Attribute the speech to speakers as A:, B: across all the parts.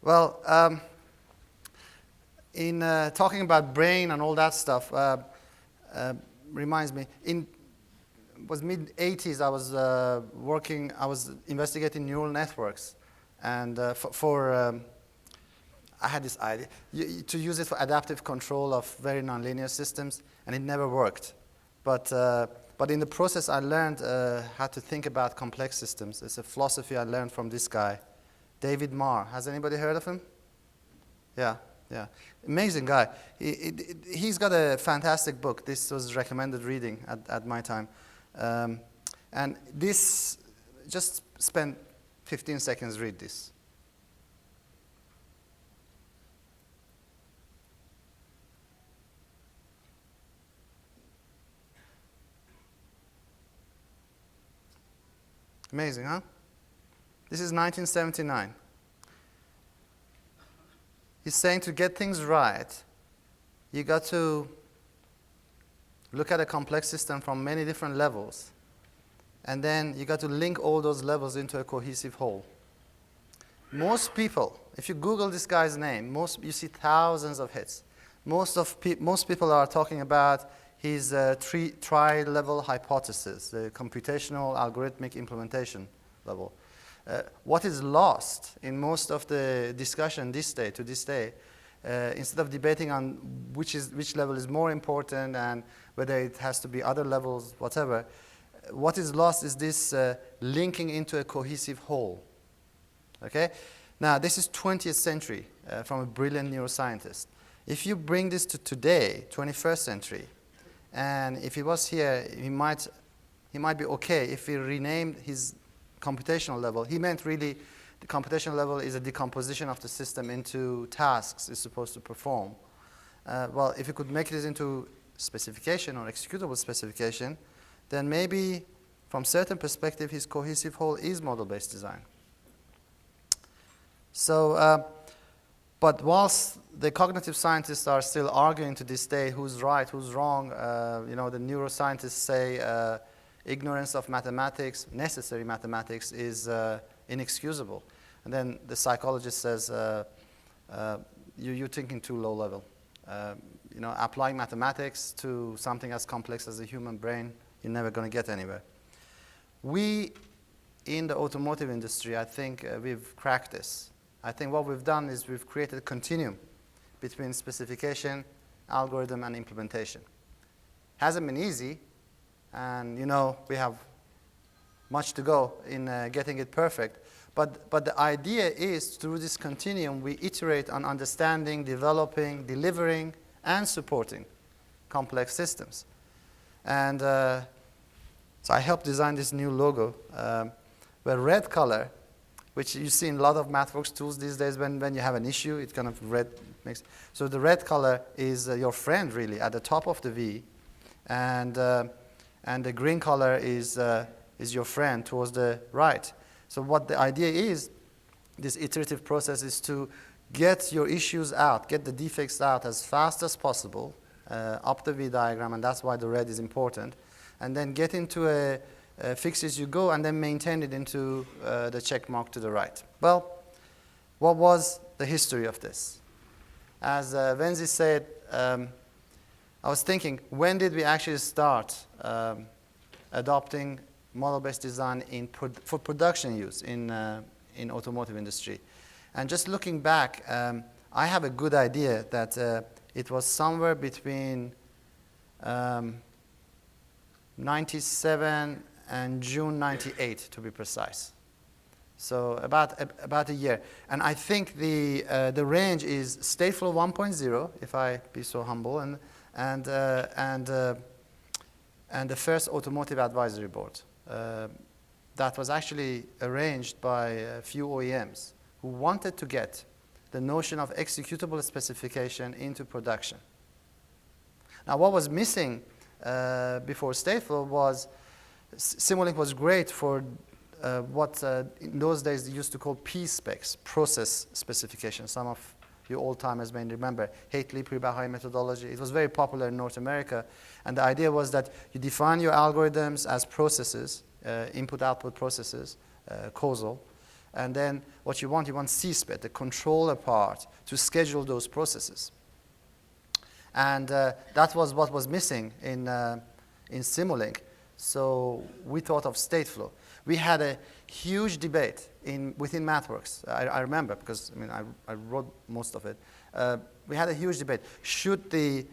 A: Well, in talking about brain and all that stuff, reminds me, it was mid-80s, I was investigating neural networks. And I had this idea to use it for adaptive control of very nonlinear systems, and it never worked. But in the process, I learned how to think about complex systems. It's a philosophy I learned from this guy, David Marr. Has anybody heard of him? Yeah. Amazing guy. He's got a fantastic book. This was recommended reading at my time. And this, just spend 15 seconds, read this. Amazing, huh? This is 1979. He's saying to get things right, you got to look at a complex system from many different levels, and then you got to link all those levels into a cohesive whole. Most people, if you Google this guy's name, you see thousands of hits. Most people are talking about his tri-level hypothesis, the computational algorithmic implementation level. What is lost in most of the discussion to this day, instead of debating on which level is more important and whether it has to be other levels, whatever, what is lost is this linking into a cohesive whole. Okay? Now, this is 20th century from a brilliant neuroscientist. If you bring this to today, 21st century, and if he was here, he might be okay if he renamed his computational level. He meant really the computational level is a decomposition of the system into tasks it's supposed to perform. Well, if you could make this into specification or executable specification, then maybe from certain perspective his cohesive whole is model-based design. So, but whilst the cognitive scientists are still arguing to this day who's right, who's wrong, the neuroscientists say ignorance of mathematics, necessary mathematics, is inexcusable. And then the psychologist says, you're thinking too low level. Applying mathematics to something as complex as the human brain, you're never going to get anywhere. We, in the automotive industry, I think we've cracked this. I think what we've done is we've created a continuum between specification, algorithm, and implementation. Hasn't been easy, and we have much to go in getting it perfect. But the idea is through this continuum, we iterate on understanding, developing, delivering, and supporting complex systems. And so I helped design this new logo, where red color, which you see in a lot of MathWorks tools these days, when you have an issue, it kind of red makes. So the red color is your friend, really, at the top of the V, and the green color is your friend towards the right. So what the idea is, this iterative process is to get your issues out, get the defects out as fast as possible up the V diagram, and that's why the red is important, and then get into a fix as you go, and then maintain it into the check mark to the right. Well, what was the history of this? As Wenzi said, I was thinking, when did we actually start adopting model-based design for production use in automotive industry? And just looking back, I have a good idea that it was somewhere between 97 and June 98, to be precise. So about a year. And I think the range is Stateflow 1.0, if I be so humble, and the first automotive advisory board. That was actually arranged by a few OEMs who wanted to get the notion of executable specification into production. Now, what was missing before Stateflow was Simulink was great for what in those days they used to call P-specs, process specification. Some of you old-timers may remember Hately pre-Bahai methodology. It was very popular in North America. And the idea was that you define your algorithms as processes, input-output processes, causal, And then what you want CSPED, the controller part, to schedule those processes. And that was what was missing in Simulink. So we thought of Stateflow. We had a huge debate within MathWorks. I remember, because I wrote most of it. We had a huge debate. Should the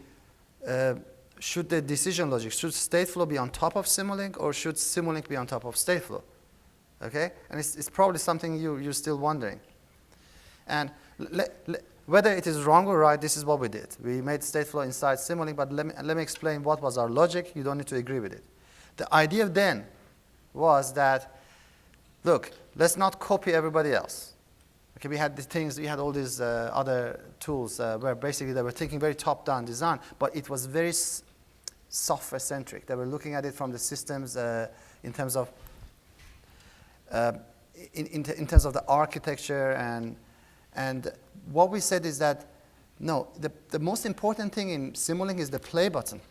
A: decision logic, should Stateflow be on top of Simulink, or should Simulink be on top of Stateflow? Okay? And it's probably something you're still wondering. And whether it is wrong or right, this is what we did. We made Stateflow inside Simulink, but let me explain what was our logic. You don't need to agree with it. The idea then was that, look, let's not copy everybody else. Okay, we had all these other tools where basically they were thinking very top-down design, but it was very software-centric. They were looking at it from the systems in terms of in terms of the architecture, and what we said is that no, the most important thing in Simulink is the play button.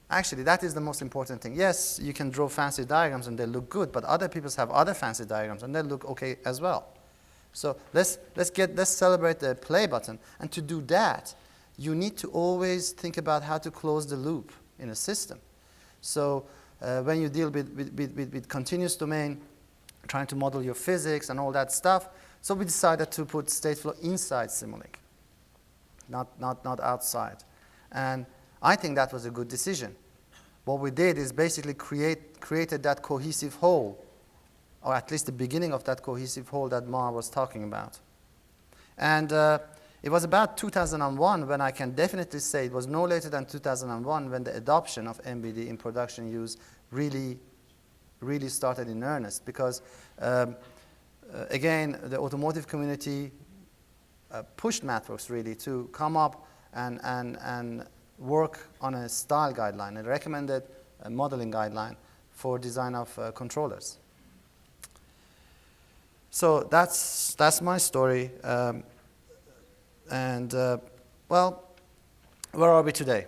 A: Actually, that is the most important thing. Yes, you can draw fancy diagrams and they look good, but other people have other fancy diagrams and they look okay as well. So let's celebrate the play button. And to do that, you need to always think about how to close the loop in a system. So when you deal with continuous domain, trying to model your physics and all that stuff, so we decided to put Stateflow inside Simulink, not outside. And I think that was a good decision. What we did is basically created that cohesive whole, or at least the beginning of that cohesive whole that Marr was talking about. And it was about 2001 when I can definitely say, it was no later than 2001 when the adoption of MBD in production use really started in earnest, because again, the automotive community pushed MathWorks really to come up and work on a style guideline, a recommended modeling guideline for design of controllers. So that's my story. Well, where are we today?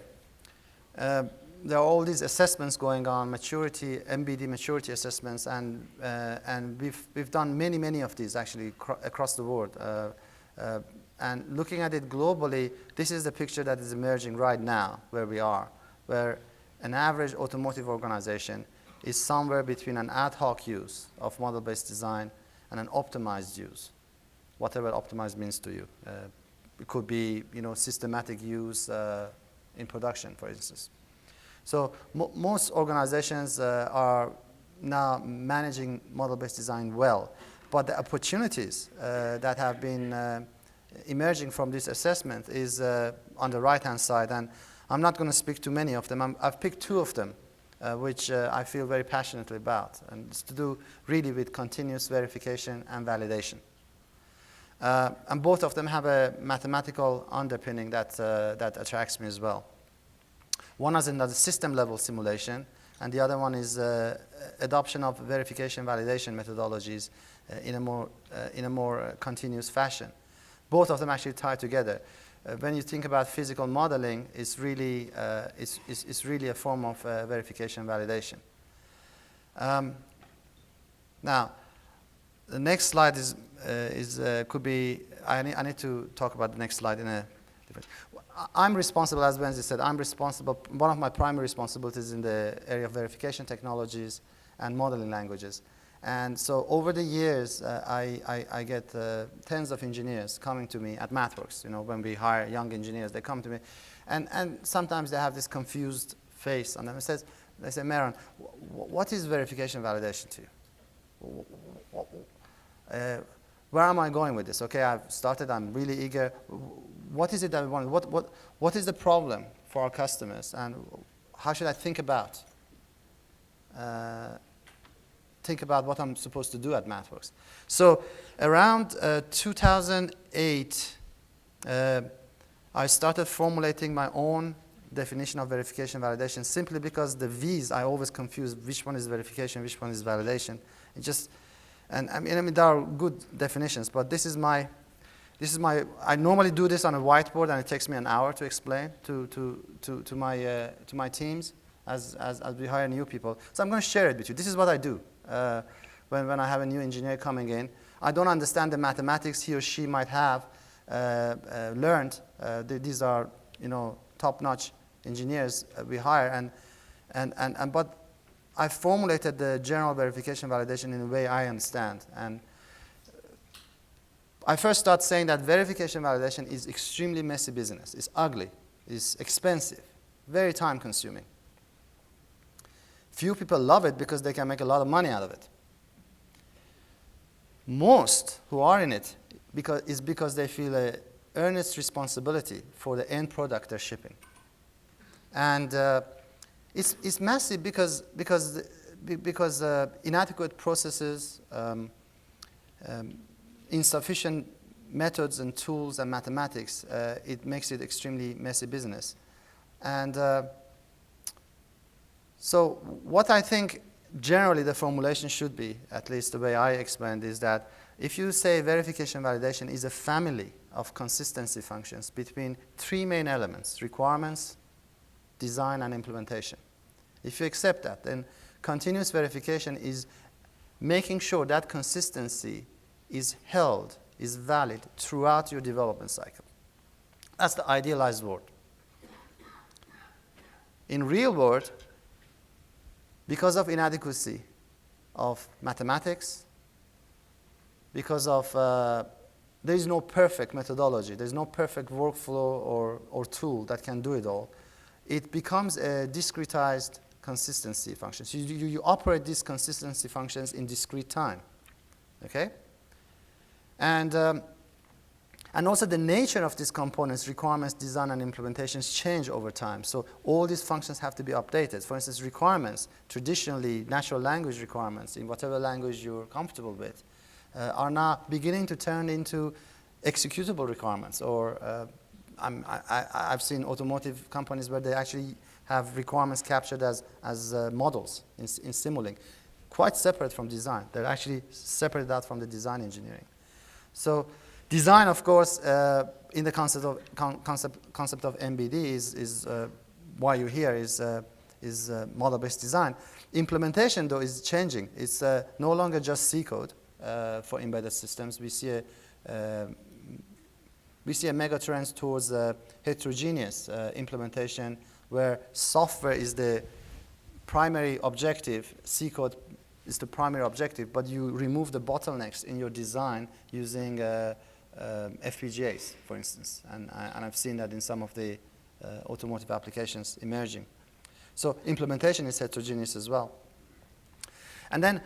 A: There are all these assessments going on, maturity, MBD maturity assessments, and we've done many of these actually across the world. And looking at it globally, this is the picture that is emerging right now where we are, where an average automotive organization is somewhere between an ad hoc use of model-based design and an optimized use, whatever optimized means to you. It could be, systematic use in production, for instance. So most organizations are now managing model-based design well, but the opportunities that have been emerging from this assessment is on the right-hand side, and I'm not going to speak to many of them. I've picked two of them, which I feel very passionately about, and it's to do really with continuous verification and validation. And both of them have a mathematical underpinning that attracts me as well. One is in the system-level simulation, and the other one is adoption of verification validation methodologies in a more continuous fashion. Both of them actually tie together. When you think about physical modeling, it's really a form of verification validation. Now, the next slide could be. I need to talk about the next slide in a different. I'm responsible, as Wendy said. I'm responsible. One of my primary responsibilities in the area of verification technologies and modeling languages. And so over the years, I get tens of engineers coming to me at MathWorks. When we hire young engineers, they come to me, and sometimes they have this confused face on them. They say, Meron, what is verification validation to you? Where am I going with this? Okay, I've started. I'm really eager. What is it that we want? What is the problem for our customers, and how should I think about what I'm supposed to do at MathWorks? So around 2008, I started formulating my own definition of verification validation, simply because the V's, I always confuse which one is verification, which one is validation. There are good definitions, but this is my, I normally do this on a whiteboard, and it takes me an hour to explain to my teams as we hire new people. So I'm going to share it with you. This is what I do. when I have a new engineer coming in. I don't understand the mathematics he or she might have learned. These are, top-notch engineers we hire, but I formulated the general verification validation in a way I understand. And I first start saying that verification validation is extremely messy business. It's ugly. It's expensive. Very time-consuming. Few people love it because they can make a lot of money out of it. Most who are in it because they feel an earnest responsibility for the end product they're shipping. And it's messy because inadequate processes, insufficient methods and tools and mathematics, it makes it extremely messy business. And so what I think generally the formulation should be, at least the way I explained, is that if you say verification validation is a family of consistency functions between three main elements: requirements, design, and implementation. If you accept that, then continuous verification is making sure that consistency is held, is valid throughout your development cycle. That's the idealized world. In real world, because of inadequacy of mathematics, because of there is no perfect methodology, there's no perfect workflow or tool that can do it all, it becomes a discretized consistency function. So you operate these consistency functions in discrete time, okay? And also the nature of these components, requirements, design, and implementations change over time. So all these functions have to be updated. For instance, requirements, traditionally natural language requirements in whatever language you're comfortable with, are now beginning to turn into executable requirements. Or I've seen automotive companies where they actually have requirements captured as models in Simulink, quite separate from design. They're actually separated out from the design engineering. So design, of course, in the concept of MBD is why you're here, is model-based design. Implementation, though, is changing. It's no longer just C code for embedded systems. We see a mega trend towards heterogeneous implementation, where software is the primary objective, C code is the primary objective, but you remove the bottlenecks in your design using FPGAs, for instance, and I've seen that in some of the automotive applications emerging. So implementation is heterogeneous as well. And then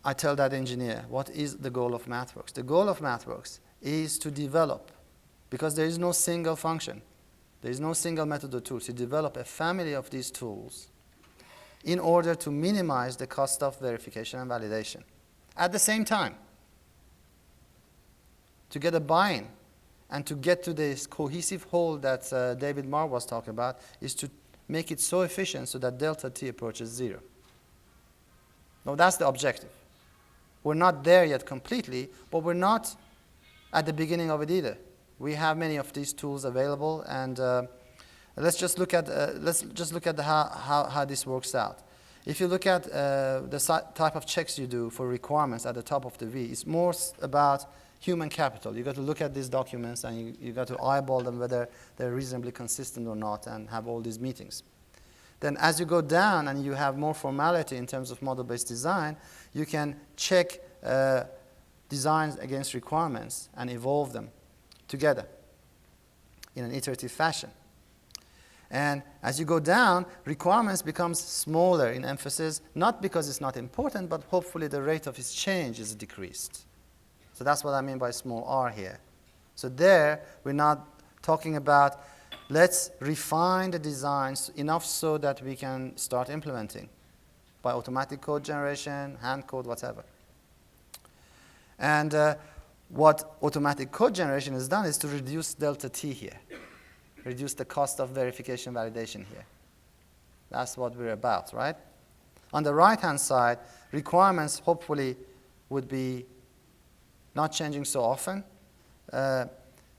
A: I tell that engineer, what is the goal of MathWorks? The goal of MathWorks is to develop, because there is no single function, there is no single method or tool, to develop a family of these tools in order to minimize the cost of verification and validation. At the same time, to get a buy-in and to get to this cohesive whole that David Marr was talking about, is to make it so efficient so that delta T approaches zero. Now that's the objective. We're not there yet completely, but we're not at the beginning of it either. We have many of these tools available, and let's just look at how this works out. If you look at the type of checks you do for requirements at the top of the V, it's more about human capital. You got to look at these documents and you got to eyeball them whether they're reasonably consistent or not, and have all these meetings. Then as you go down and you have more formality in terms of model-based design, you can check designs against requirements and evolve them together in an iterative fashion. And as you go down, requirements becomes smaller in emphasis, not because it's not important, but hopefully the rate of its change is decreased. So that's what I mean by small r here. So there, we're not talking about let's refine the designs enough so that we can start implementing by automatic code generation, hand code, whatever. And what automatic code generation has done is to reduce delta T here, reduce the cost of verification validation here. That's what we're about, right? On the right-hand side, requirements hopefully would be not changing so often.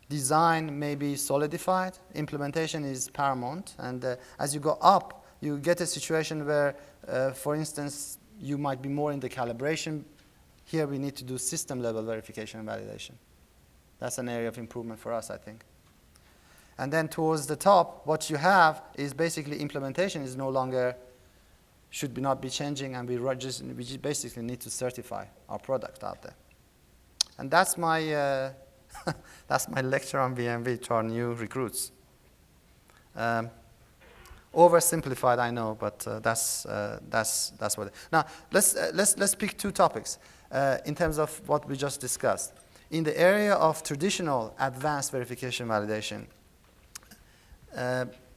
A: Design may be solidified. Implementation is paramount. And as you go up, you get a situation where, for instance, you might be more in the calibration. Here we need to do system-level verification and validation. That's an area of improvement for us, I think. And then towards the top, what you have is basically implementation is no longer, not be changing, and we just basically need to certify our product out there. And that's my, that's my lecture on VMV to our new recruits. Oversimplified, I know, but that's what it is. Now, let's pick two topics in terms of what we just discussed. In the area of traditional advanced verification validation,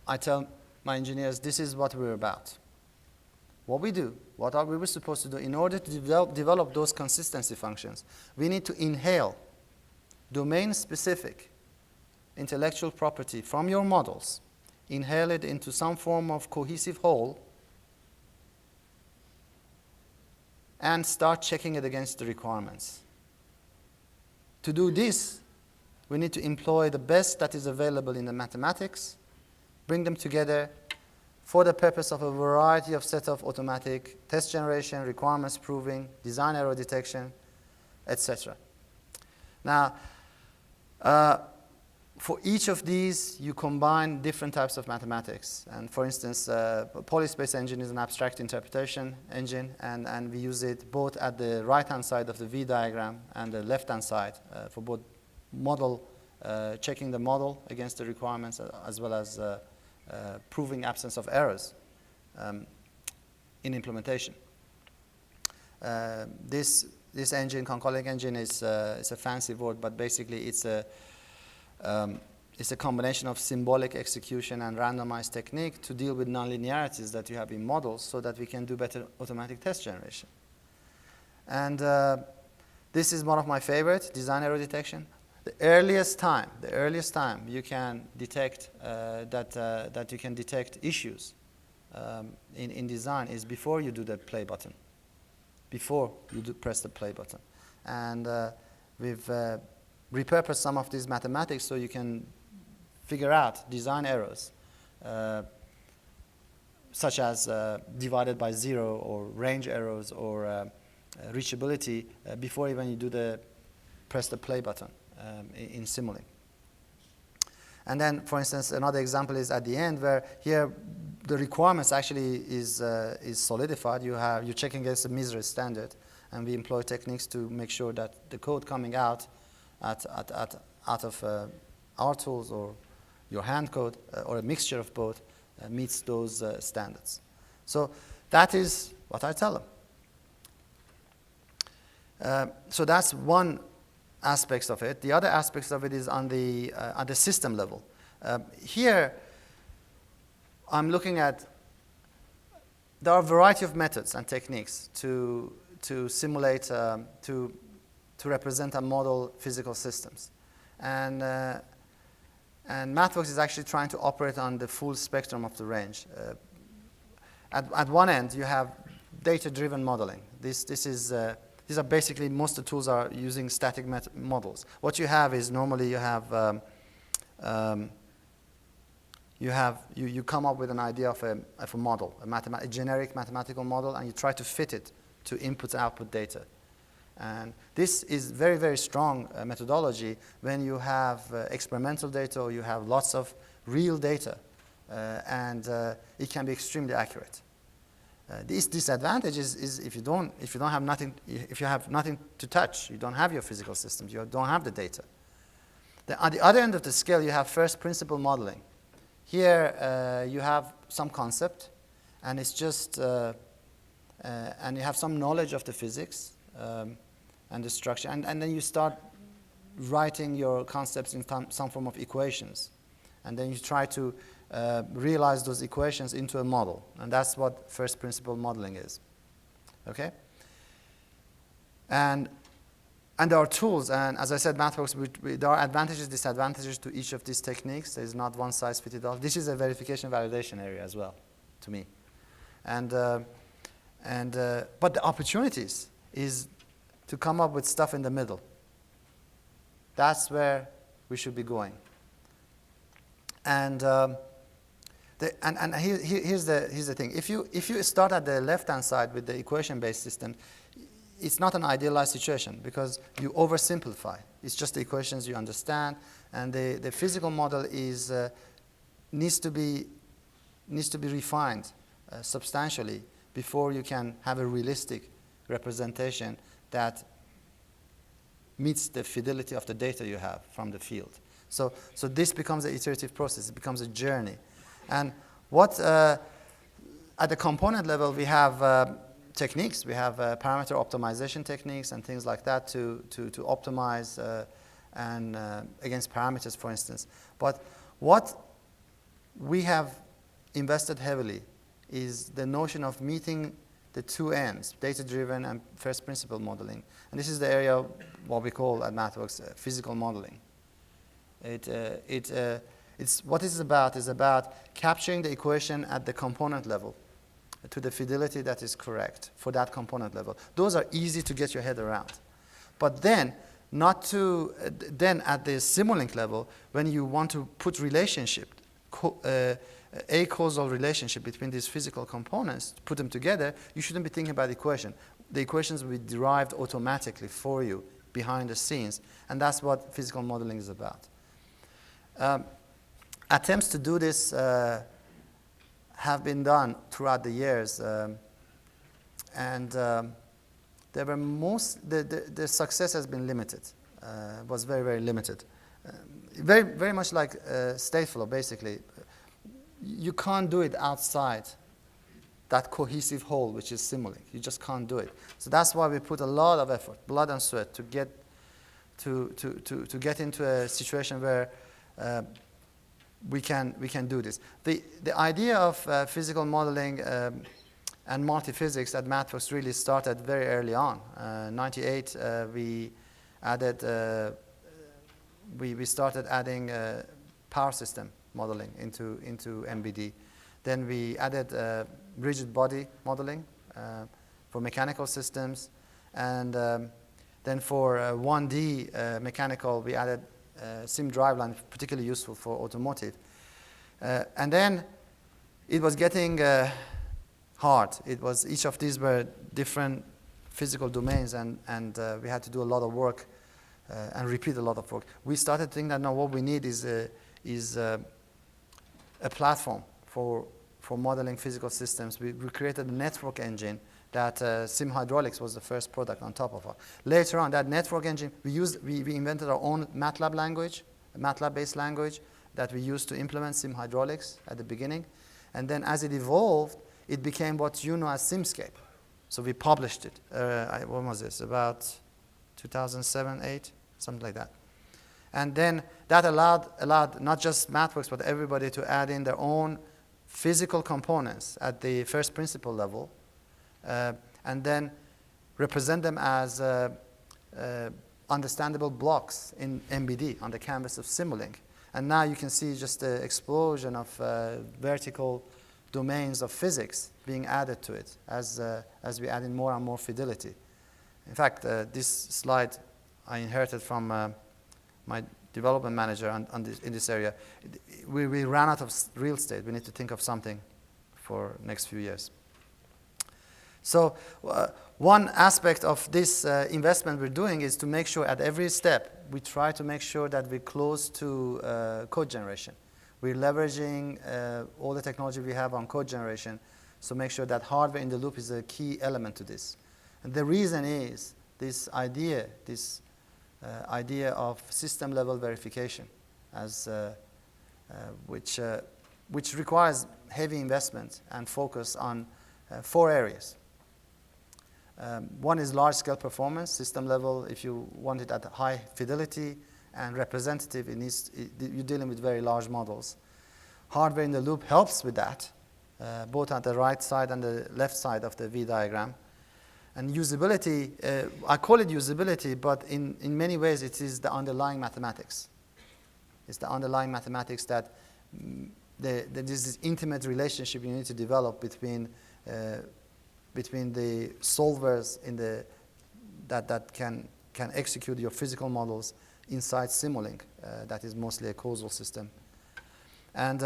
A: I tell my engineers, this is what we're about. What we do, what are we supposed to do in order to develop those consistency functions? We need to inhale domain-specific intellectual property from your models, inhale it into some form of cohesive whole, and start checking it against the requirements. To do this, we need to employ the best that is available in the mathematics, bring them together for the purpose of a variety of set of automatic test generation, requirements proving, design error detection, etc. Now, for each of these, you combine different types of mathematics. And for instance, Polyspace engine is an abstract interpretation engine, and we use it both at the right-hand side of the V diagram and the left-hand side for both model, checking the model against the requirements, as well as proving absence of errors in implementation. This engine, concurrent engine, is a fancy word, but basically it's a combination of symbolic execution and randomized technique to deal with nonlinearities that you have in models so that we can do better automatic test generation. And this is one of my favorites, design error detection. The earliest time you can detect that you can detect issues in design is before you do the play button, before you press the play button. And we've repurposed some of these mathematics so you can figure out design errors, such as divided by 0 or range errors or reachability before even you do press the play button in Simulink. And then, for instance, another example is at the end where here the requirements actually is solidified. You're checking against the MISRA standard, and we employ techniques to make sure that the code coming out of our tools or your hand code or a mixture of both meets those standards. So that is what I tell them. So that's one aspect of it. The other aspects of it is on the system level. Here, I'm looking at, there are a variety of methods and techniques to simulate, to represent and model physical systems. And MathWorks is actually trying to operate on the full spectrum of the range. At one end, you have data-driven modeling. These are basically, most of the tools are using static models. What you have is normally you have, you come up with an idea of a model, a generic mathematical model, and you try to fit it to input and output data. And this is very, very strong methodology when you have experimental data or you have lots of real data, and it can be extremely accurate. This disadvantage is if you have nothing to touch, you don't have your physical systems, you don't have the data. At the other end of the scale, you have first principle modeling. Here you have some concept, and it's just and you have some knowledge of the physics and the structure, and then you start writing your concepts in some form of equations, and then you try to realize those equations into a model, and that's what first principle modeling is. Okay? And there are tools, and as I said, MathWorks, there are advantages, disadvantages to each of these techniques. There is not one size fits all. This is a verification validation area as well, to me. But the opportunities is to come up with stuff in the middle. That's where we should be going. And Here's the thing. If you start at the left-hand side with the equation-based system, it's not an idealized situation because you oversimplify. It's just the equations you understand, and the physical model needs to be refined substantially before you can have a realistic representation that meets the fidelity of the data you have from the field. So this becomes an iterative process. It becomes a journey. And what at the component level, we have techniques. We have parameter optimization techniques and things like that to optimize and against parameters, for instance. But what we have invested heavily is the notion of meeting the two ends, data-driven and first principle modeling. And this is the area what we call at MathWorks physical modeling. It's what it's about is about capturing the equation at the component level to the fidelity that is correct for that component level. Those are easy to get your head around. But then, then at the Simulink level, when you want to put relationship, a causal relationship between these physical components, put them together, you shouldn't be thinking about the equation. The equations will be derived automatically for you behind the scenes, and that's what physical modeling is about. Attempts to do this have been done throughout the years, and they were the success has been limited. Was very, very limited. Very, very much like Stateflow, basically. You can't do it outside that cohesive whole, which is Simulink. You just can't do it. So that's why we put a lot of effort, blood and sweat, to get into a situation where we can do this. The idea of physical modeling and multiphysics at MathWorks really started very early on. 98, we started adding power system modeling into MBD. Then we added rigid body modeling for mechanical systems, and then for 1D mechanical, we added sim driveline, particularly useful for automotive. And then it was getting hard. Each of these were different physical domains, and we had to do a lot of work and repeat a lot of work. We started thinking that now what we need is a platform for modeling physical systems. We created a network engine that Sim Hydraulics was the first product on top of. Later on, that network engine, we invented our own MATLAB language, a MATLAB-based language that we used to implement Sim Hydraulics at the beginning. And then as it evolved, it became what you know as Simscape. So we published it. When was this? About 2007, 8, something like that. And then that allowed not just MathWorks, but everybody to add in their own physical components at the first principle level, and then represent them as understandable blocks in MBD on the canvas of Simulink. And now you can see just the explosion of vertical domains of physics being added to it as we add in more and more fidelity. In fact, this slide I inherited from my development manager in this area. We ran out of real estate. We need to think of something for next few years. So one aspect of this investment we're doing is to make sure at every step we try to make sure that we're close to code generation. We're leveraging all the technology we have on code generation, so make sure that hardware in the loop is a key element to this. And the reason is this idea of system-level verification, which requires heavy investment and focus on 4 areas. One is large-scale performance, system-level. If you want it at high fidelity and representative, you're dealing with very large models. Hardware in the loop helps with that, both at the right side and the left side of the V diagram. And usability, I call it usability, but in many ways it is the underlying mathematics. It's the underlying mathematics that there's this intimate relationship you need to develop between the solvers that can execute your physical models inside Simulink, that is mostly a causal system. And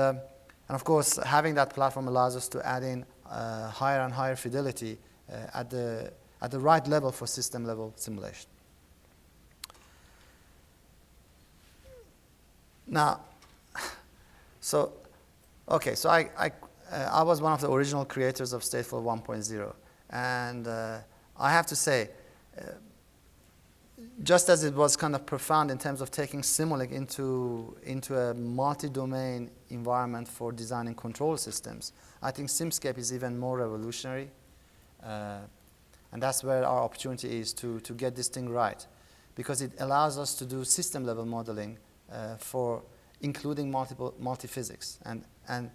A: And of course, having that platform allows us to add in higher and higher fidelity at the right level for system level simulation. Now, so I was one of the original creators of Stateflow 1.0, and I have to say, just as it was kind of profound in terms of taking Simulink into a multi-domain environment for designing control systems, I think Simscape is even more revolutionary, and that's where our opportunity is to get this thing right, because it allows us to do system-level modeling for including multi-physics, and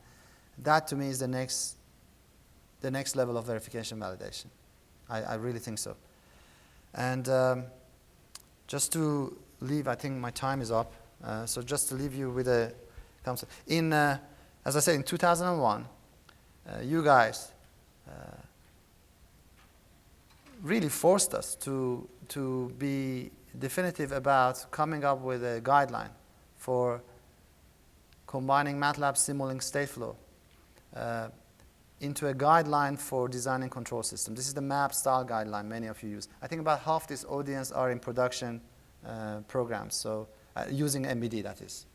A: that to me is the next level of verification validation. I really think so. And just to leave, I think my time is up. So just to leave you with a concept. As I said, in 2001, you guys really forced us to be definitive about coming up with a guideline for combining MATLAB, Simulink, Stateflow into a guideline for designing control systems. This is the MAP style guideline many of you use. I think about half this audience are in production programs, so using MBD, that is.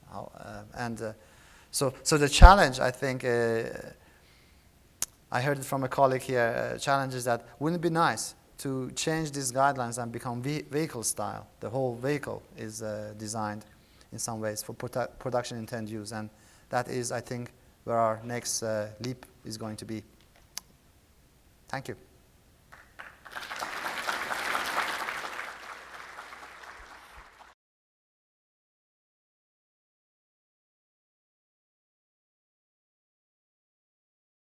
A: So the challenge, I think, I heard it from a colleague here, challenge is that wouldn't it be nice to change these guidelines and become vehicle style? The whole vehicle is designed in some ways for production intent use, and that is, I think, where our next leap is going to be. Thank you.